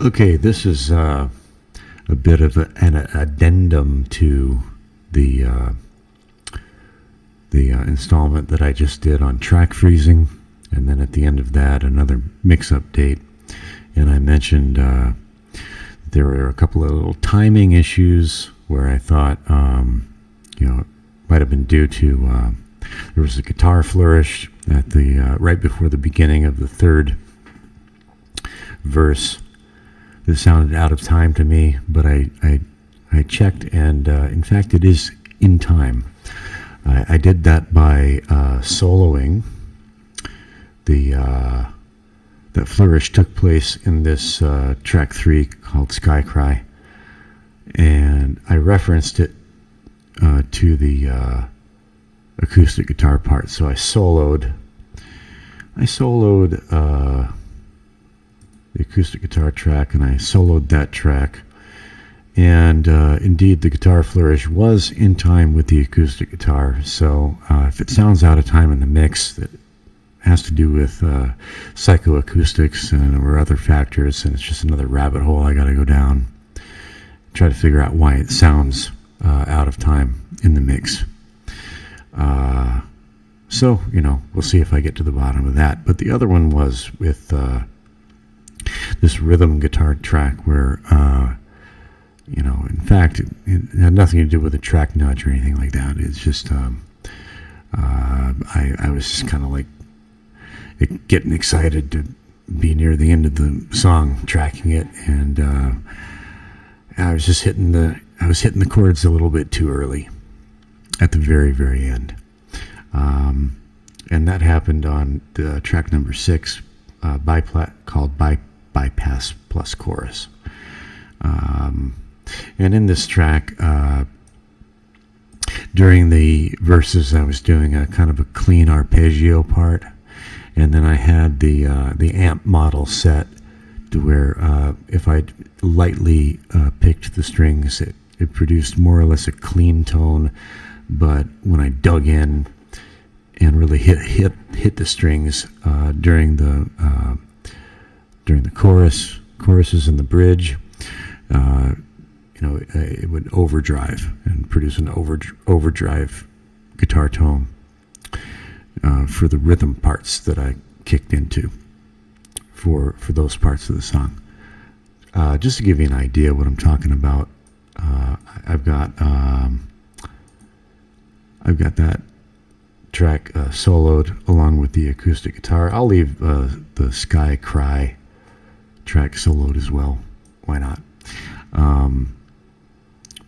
Okay, this is a bit of an addendum to the installment that I just did on track freezing, and then at the end of that, another mix update. And I mentioned there were a couple of little timing issues where I thought, it might have been due to there was a guitar flourish at the right before the beginning of the third verse. It sounded out of time to me, but I checked, and in fact, it is in time. I did that by soloing. That flourish took place in this track 3 called Sky Cry, and I referenced it to the acoustic guitar part. So I soloed the acoustic guitar track, and I soloed that track, and indeed the guitar flourish was in time with the acoustic guitar. So if it sounds out of time in the mix, that has to do with psychoacoustics or other factors, and it's just another rabbit hole I got to go down, try to figure out why it sounds out of time in the mix. So we'll see if I get to the bottom of that. But the other one was with this rhythm guitar track where, in fact, it had nothing to do with a track nudge or anything like that. It's just, I was just kind of like getting excited to be near the end of the song, tracking it, and I was just hitting the chords a little bit too early at the very, very end. And that happened on the track number 6, called Bypass plus Chorus. And in this track, during the verses, I was doing a kind of a clean arpeggio part, and then I had the amp model set to where if I lightly picked the strings, it produced more or less a clean tone. But when I dug in and really hit the strings during the choruses and the bridge, it would overdrive and produce an overdrive guitar tone for the rhythm parts that I kicked into for those parts of the song. Just to give you an idea what I'm talking about, I've got that track soloed along with the acoustic guitar. I'll leave the Sky Cry track soloed as well. Why not?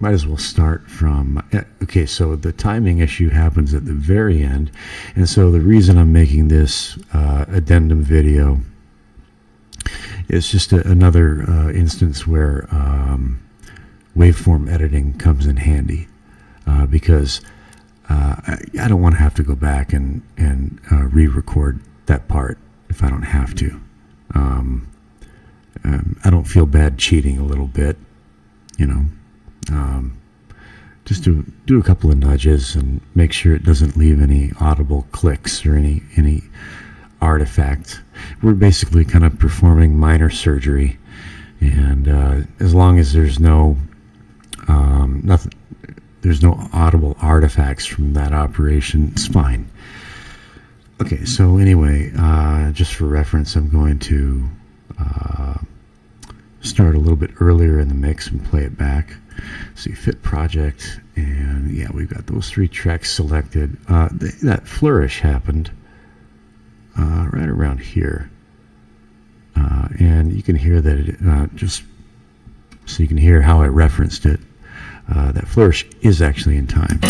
Might as well start from... Okay, so the timing issue happens at the very end, and so the reason I'm making this addendum video is just another instance where waveform editing comes in handy, because I don't want to have to go back and re-record that part if I don't have to. I don't feel bad cheating a little bit, just to do a couple of nudges and make sure it doesn't leave any audible clicks or any artifact. We're basically kind of performing minor surgery, and as long as there's no audible artifacts from that operation, it's fine. Okay, so anyway, just for reference, I'm going to start a little bit earlier in the mix and play it back. See, fit project, and yeah, we've got those 3 tracks selected. That flourish happened right around here, and you can hear that it just so you can hear how I referenced it. That flourish is actually in time.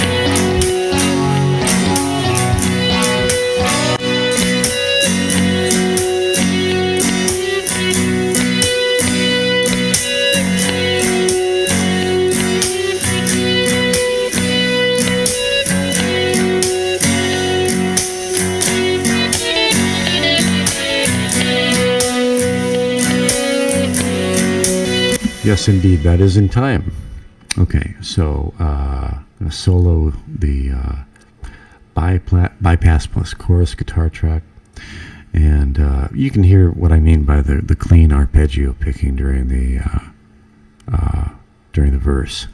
Yes, indeed, that is in time. Okay, so I'm going to solo the bypass plus chorus guitar track, And you can hear what I mean by the clean arpeggio picking during the verse,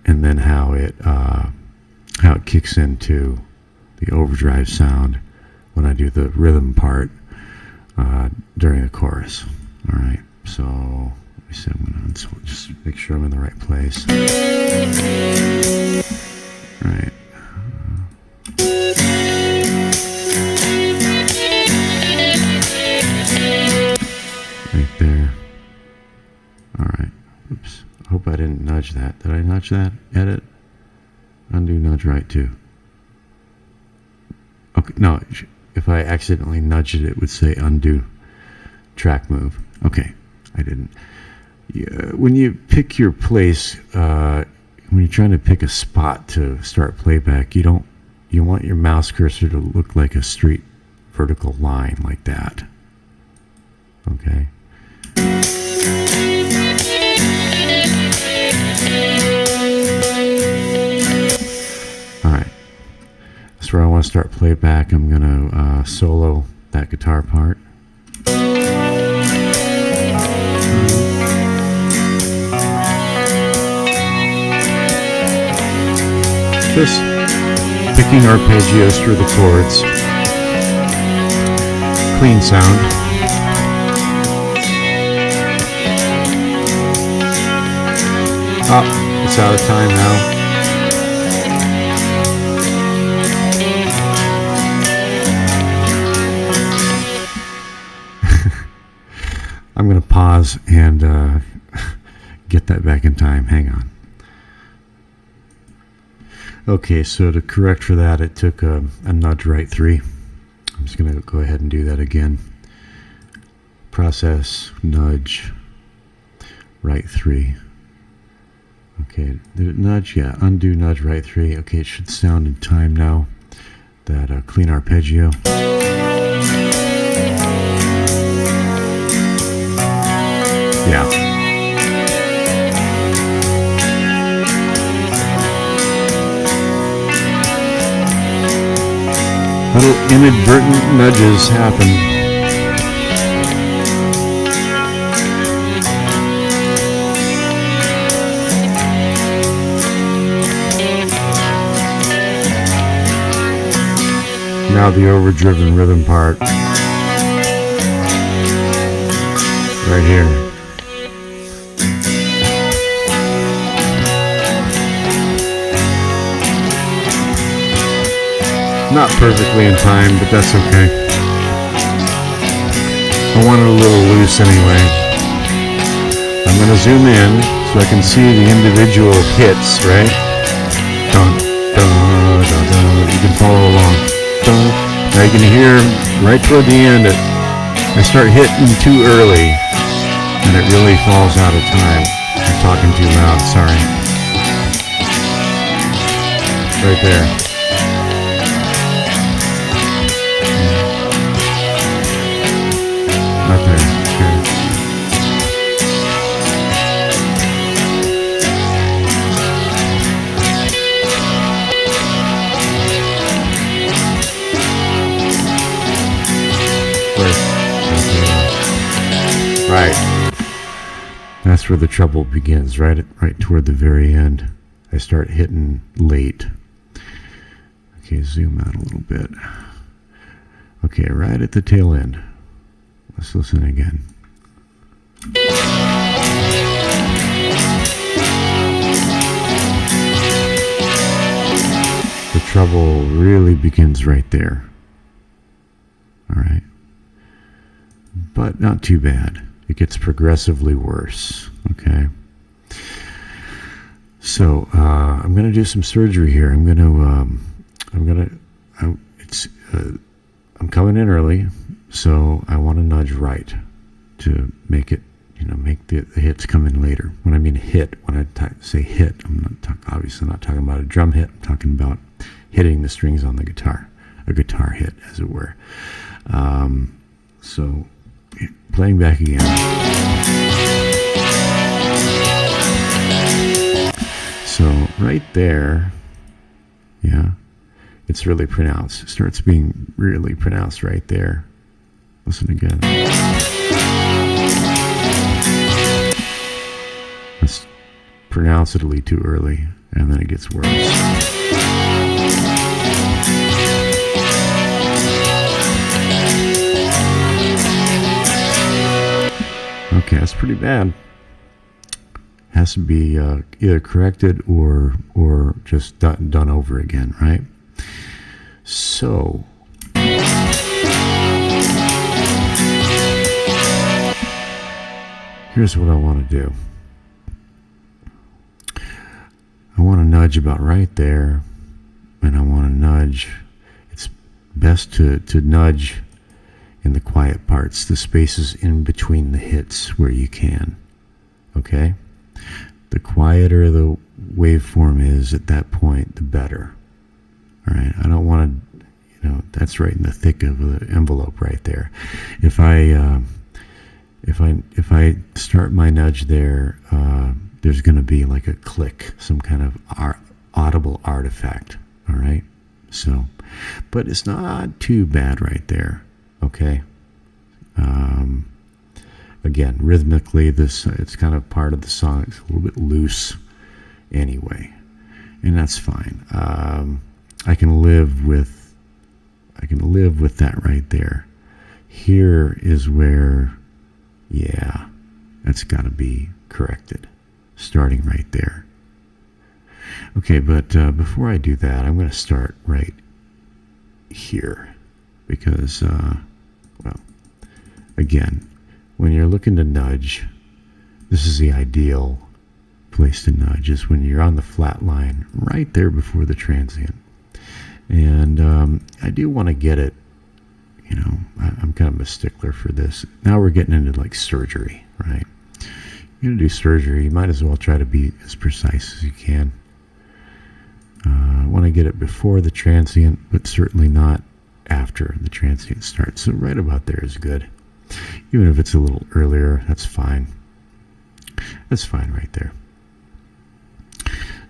and then how it kicks into the overdrive sound when I do the rhythm part during the chorus. All right, so let me see. I'm gonna just make sure I'm in the right place. All right. Right there. All right. Oops. I hope I didn't nudge that. Did I nudge that? Edit. Undo, nudge right too. Okay. No. If I accidentally nudged it, it would say undo track move. Okay. I didn't. Yeah, when you pick your place, when you're trying to pick a spot to start playback, you want your mouse cursor to look like a straight vertical line like that. Okay. All right. That's where I want to start playback. I'm going to solo that guitar part. Just picking arpeggios through the chords. Clean sound. Oh, it's out of time now. I'm going to pause and get that back in time. Hang on. Okay, so to correct for that, it took a nudge right 3. I'm just going to go ahead and do that again. Process, nudge, right 3. Okay, did it nudge? Yeah, undo, nudge, right 3. Okay, it should sound in time now. That clean arpeggio. Yeah. Little inadvertent nudges happen. Now the overdriven rhythm part. Right here. Not perfectly in time, but that's okay. I want it a little loose anyway. I'm going to zoom in so I can see the individual hits, right? Dun, dun, dun, dun. You can follow along. Dun. Now you can hear right toward the end I start hitting too early and it really falls out of time. I'm talking too loud, sorry. Right there. Not there. Okay. Right. That's where the trouble begins, right toward the very end. I start hitting late. Okay, zoom out a little bit. Okay, right at the tail end. Let's listen again. The trouble really begins right there. All right. But not too bad. It gets progressively worse. Okay. So I'm going to do some surgery here. I'm coming in early, so I want to nudge right to make it, make the hits come in later. When I mean hit, when I say hit, I'm obviously not talking about a drum hit. I'm talking about hitting the strings on the guitar, a guitar hit, as it were. So playing back again. So right there, yeah, it's really pronounced. It starts being really pronounced right there. Listen again. That's pronouncedly too early, and then it gets worse. Okay, that's pretty bad. Has to be either corrected or just done over again, right? So here's what I want to do. I want to nudge about right there, and I want to nudge. It's best to nudge in the quiet parts, the spaces in between the hits where you can. Okay? The quieter the waveform is at that point, the better. All right? I don't want to, that's right in the thick of the envelope right there. If I start my nudge there, there's going to be like a click, some kind of audible artifact. All right? So, but it's not too bad right there. Okay. Again, rhythmically, it's kind of part of the song. It's a little bit loose, anyway, and that's fine. I can live with that right there. Here is where, yeah, that's got to be corrected, starting right there. Okay, but before I do that, I'm going to start right here. Because, again, when you're looking to nudge, this is the ideal place to nudge, is when you're on the flat line right there before the transient. And I do want to get it, I'm kind of a stickler for this. Now we're getting into like surgery, right? You're going to do surgery, you might as well try to be as precise as you can. I want to get it before the transient, but certainly not after the transient starts. So right about there is good. Even if it's a little earlier, that's fine. That's fine right there.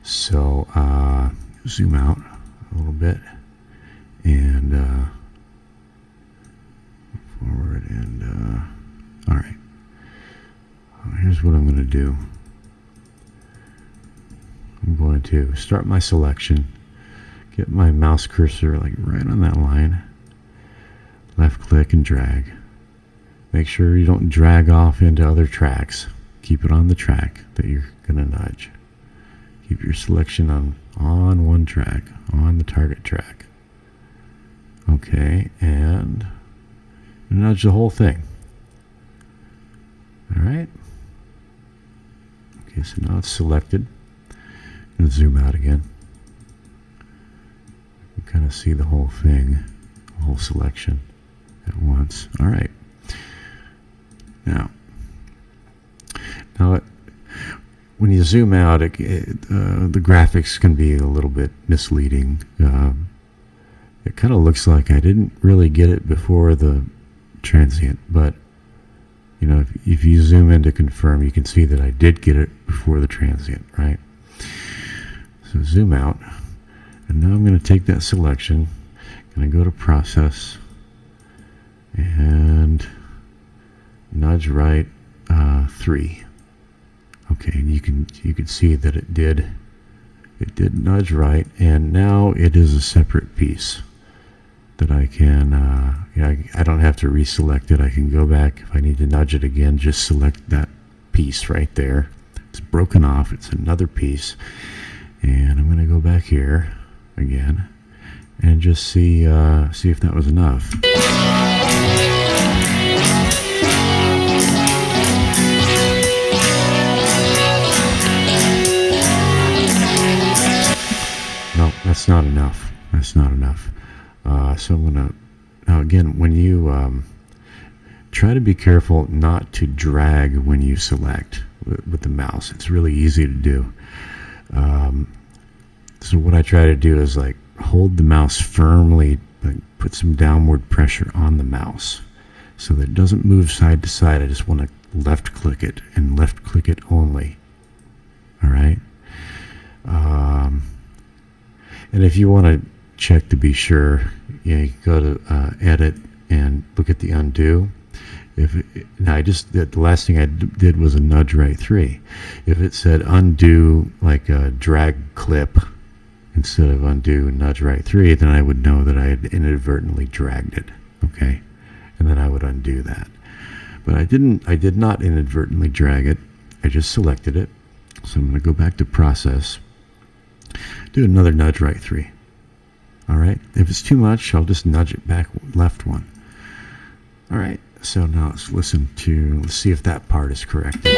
So zoom out a little bit and forward and all right. Here's what I'm going to do. I'm going to start my selection, get my mouse cursor like right on that line, left click and drag. Make sure you don't drag off into other tracks. Keep it on the track that you're going to nudge. Keep your selection on one track, on the target track. Okay, and nudge the whole thing. All right. Okay, so now it's selected. I'm going to zoom out again. You can kind of see the whole thing, the whole selection at once. All right. Now, when you zoom out, the graphics can be a little bit misleading. It kind of looks like I didn't really get it before the transient, but if you zoom in to confirm, you can see that I did get it before the transient, right? So zoom out, and now I'm going to take that selection, going to go to process, and nudge right 3. Okay, and you can see that it did nudge right, and now it is a separate piece that I can I don't have to reselect it. I can go back if I need to nudge it again, just select that piece right there. It's broken off, it's another piece, and I'm going to go back here again and just see if that was enough. No, that's not enough. That's not enough. So I'm going to, now again, when you try to be careful not to drag when you select with the mouse. It's really easy to do. So what I try to do is like hold the mouse firmly, like put some downward pressure on the mouse so that it doesn't move side to side. I just want to left click it and left click it only. All right. And if you want to check to be sure, you can go to edit and look at the undo. The last thing I did was a nudge right 3. If it said undo like a drag clip instead of undo nudge right 3, then I would know that I had inadvertently dragged it. Okay, and then I would undo that. But I did not inadvertently drag it. I just selected it. So I'm going to go back to process. Do another nudge right 3. All right. If it's too much, I'll just nudge it back left 1. All right. So now let's see if that part is correct. Okay,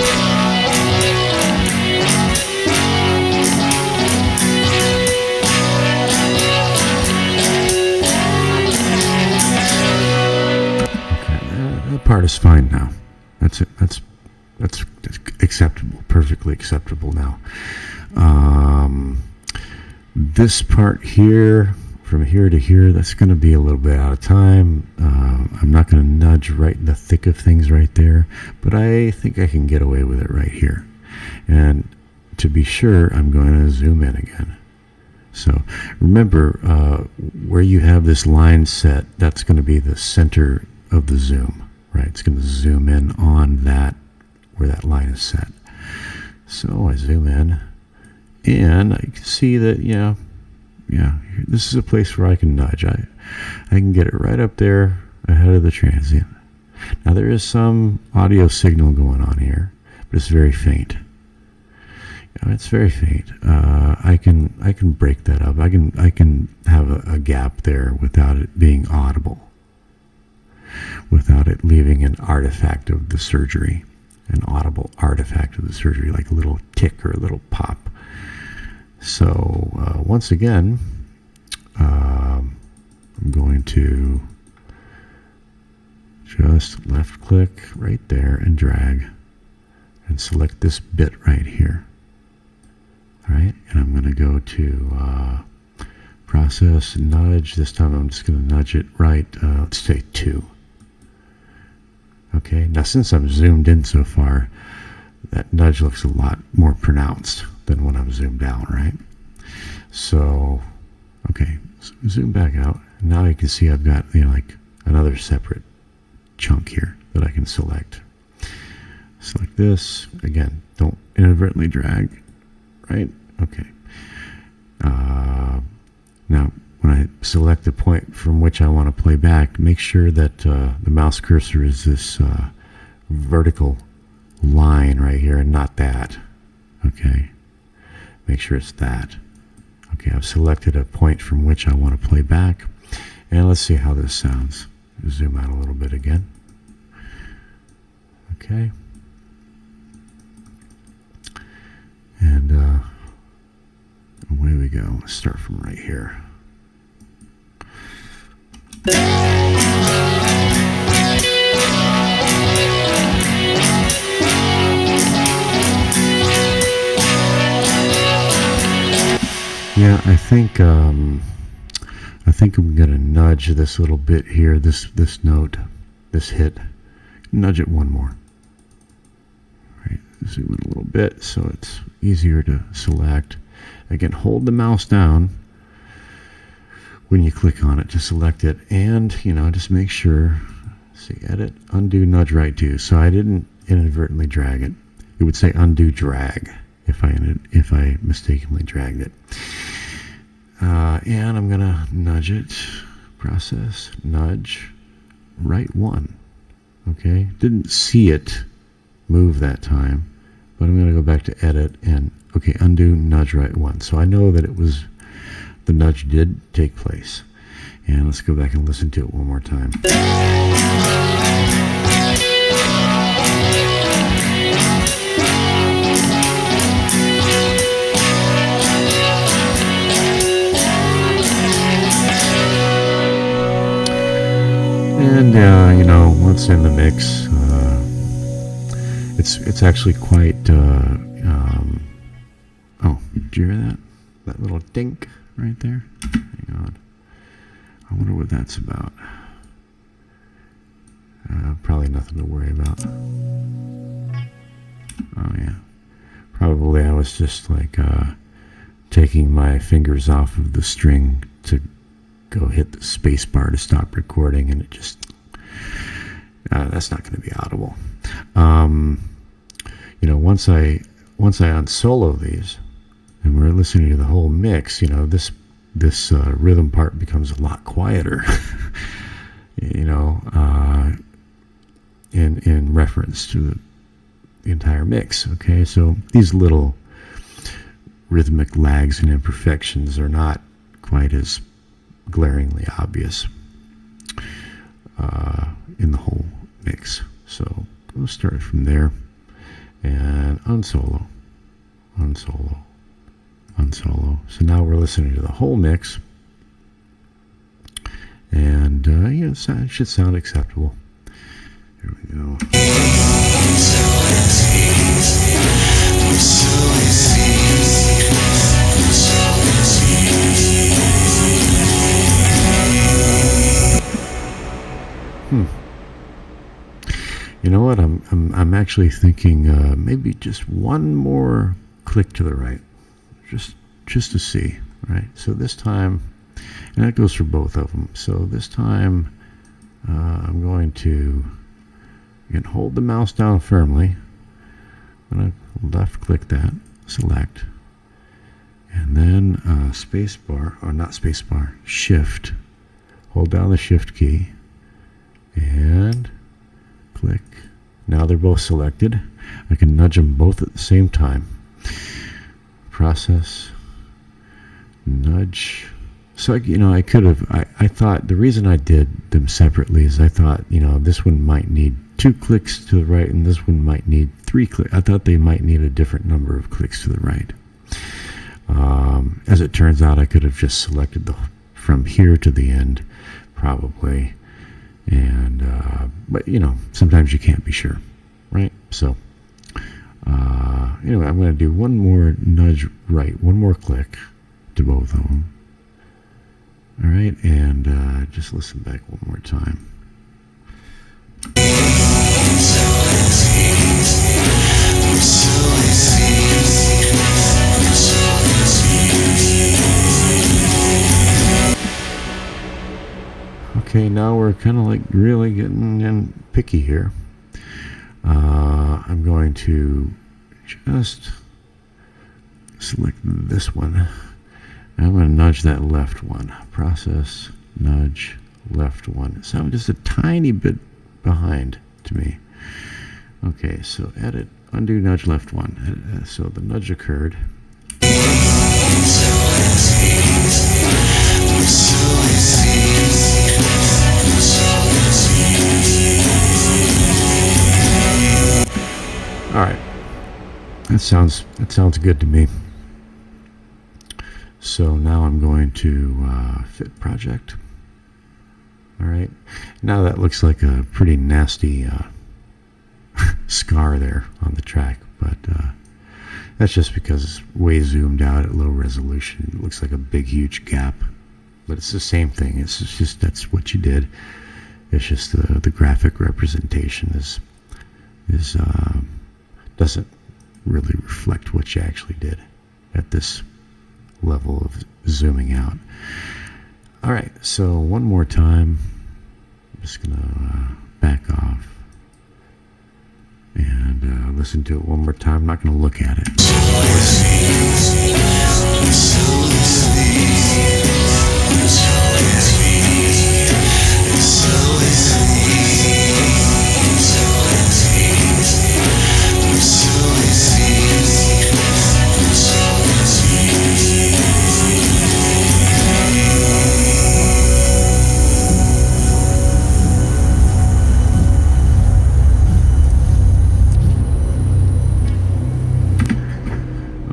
that part is fine now. That's it. That's acceptable, perfectly acceptable now. This part here, from here to here, that's going to be a little bit out of time. I'm not going to nudge right in the thick of things right there, but I think I can get away with it right here. And to be sure, I'm going to zoom in again. So remember, where you have this line set, that's going to be the center of the zoom, right? It's going to zoom in on that, where that line is set. So I zoom in, and I can see that, yeah, this is a place where I can nudge. I can get it right up there ahead of the transient. Now there is some audio signal going on here, but it's very faint. It's very faint. I can break that up. I can have a gap there without it being audible, without it leaving an artifact of the surgery, an audible artifact of the surgery, like a little tick or a little pop. So once again, I'm going to just left click right there and drag and select this bit right here. All right, and I'm going to go to process, nudge. This time I'm just going to nudge it right, let's say 2. Okay, now since I'm zoomed in so far, that nudge looks a lot more pronounced than when I'm zoomed out, right? So, okay, so zoom back out. Now you can see I've got, like another separate chunk here that I can select. Select this. Again, don't inadvertently drag, right? Okay. Now, when I select the point from which I want to play back, make sure that the mouse cursor is this vertical line right here and not that. Okay. Make sure it's that. Okay, I've selected a point from which I want to play back. And let's see how this sounds. Zoom out a little bit again. Okay. And away we go. Let's start from right here. Yeah, I think I'm gonna nudge this little bit here, this note, this hit, nudge it one more. Right, zoom in a little bit so it's easier to select. Again, hold the mouse down when you click on it to select it, and just make sure. See, edit, undo, nudge right 2. So I didn't inadvertently drag it. It would say undo drag if I mistakenly dragged it. And I'm gonna nudge it, process, nudge, right 1. Okay, didn't see it move that time, but I'm gonna go back to edit and okay, undo, nudge right 1. So I know that the nudge did take place. And let's go back and listen to it one more time. And once in the mix, it's actually quite. Oh, did you hear that? That little dink right there. Hang on. I wonder what that's about. Probably nothing to worry about. Oh yeah, probably I was just like taking my fingers off of the string to go hit the space bar to stop recording, and it just That's not going to be audible. Once I unsolo these, and we're listening to the whole mix, this rhythm part becomes a lot quieter. In reference to the entire mix. Okay, so these little rhythmic lags and imperfections are not quite as glaringly obvious in the whole mix. So we'll start from there and unsolo. So now we're listening to the whole mix, and it should sound acceptable. Here we go. You know what? I'm actually thinking maybe just one more click to the right, just to see, right? So this time, and that goes for both of them. So this time, I'm going to hold the mouse down firmly. I'm going to left click that, select, and then space bar, or not space bar, shift. Hold down the shift key and click. Now they're both selected. I can nudge them both at the same time. Process, nudge. So, I could have, I thought the reason I did them separately is I thought, this one might need 2 clicks to the right and this one might need 3 clicks. I thought they might need a different number of clicks to the right. As it turns out, I could have just selected from here to the end, probably. And, but, sometimes you can't be sure, right? So, anyway, I'm going to do one more nudge right, one more click to both of them. All right, and just listen back one more time. Okay, now we're kind of like really getting picky here. I'm going to just select this one. I'm going to nudge that left one. Process, nudge, left one. Sound just a tiny bit behind to me. Okay, so edit, undo, nudge, left one. So the nudge occurred. All right, that sounds good to me. So now I'm going to fit project. All right, now that looks like a pretty nasty scar there on the track, but that's just because it's way zoomed out at low resolution. It looks like a big, huge gap, but it's the same thing. It's just that's what you did. It's just the graphic representation is doesn't really reflect what you actually did at this level of zooming out. All right, so one more time. I'm just gonna back off and listen to it one more time. I'm not gonna look at it.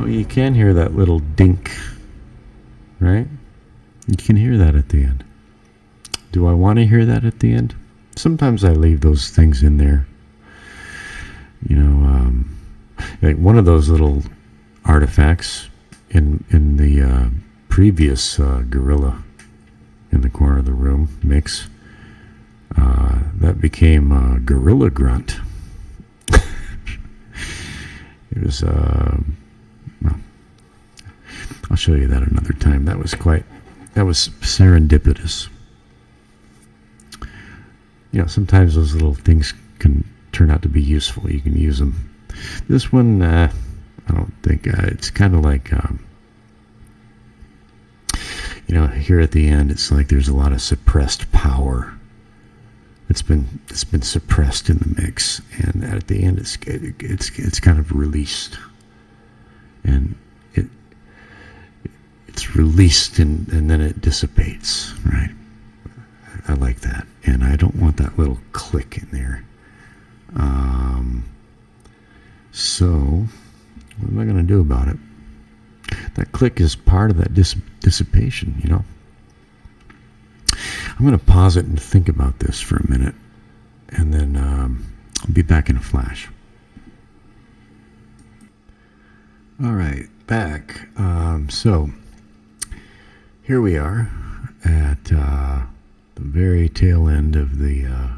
You can hear that little dink, right? You can hear that at the end. Do I want to hear that at the end? Sometimes I leave those things in there. Like one of those little artifacts in the previous gorilla in the corner of the room mix, that became a gorilla grunt. It was well, I'll show you that another time. That was serendipitous. sometimes those little things can turn out to be useful. You can use them. This one, I don't think, it's kind of like, here at the end, it's like there's a lot of suppressed power. It's been suppressed in the mix, and at the end, it's kind of released, and it's released, and then it dissipates, right? I like that, and I don't want that little click in there. So what am I going to do about it? That click is part of that dissipation, I'm going to pause it and think about this for a minute, and then I'll be back in a flash. All right, back. So here we are at the very tail end of the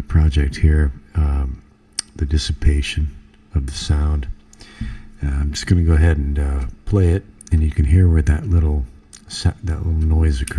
project here, the dissipation of the sound. I'm just going to go ahead and play it, and you can hear where that little noise occurs.